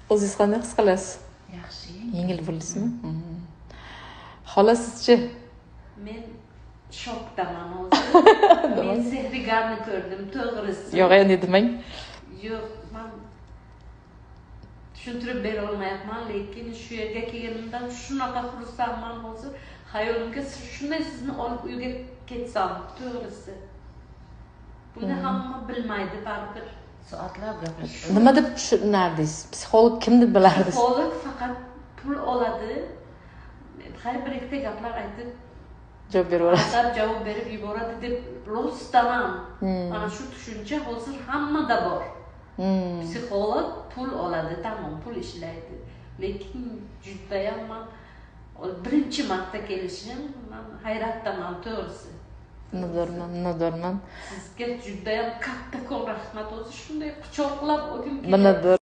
O'zingiz qanday his qilasiz? Yaxshi. Yengil bo'ldingizmi? Xola sizchi? Men shokdaman hozir. Men sehrigarni ko'rdim, to'g'risi. Yo'q, endi demang. Yo'q, men tushuntirib bera olmayapman, lekin shu yerga kelganimdan shunaqa xursandman hozir. Hayolimga shunday sizni olib uyga ketsam, to'g'risi. Buni hamma bilmaydi baribir. Soatlab gaplashib. Nima deb tushunardingiz? Psixolog kim deb bilardingiz? Psixolog faqat pul oladi. Har bir ikkita gaplar aytib Javob beraveradi. javob berib yuboradi deb rostdaman. Mana shu tushuncha hozir hammada bor. Psixolog pul oladi, tamom, pul ishlaydi. Lekin judayam men birinchi marta kelishim, men hayratdaman, to'g'risi. Minnatdorman. Sizga judayam kattakon rahmat, o'zi shunday quchoqlab oldim. Minnatdor.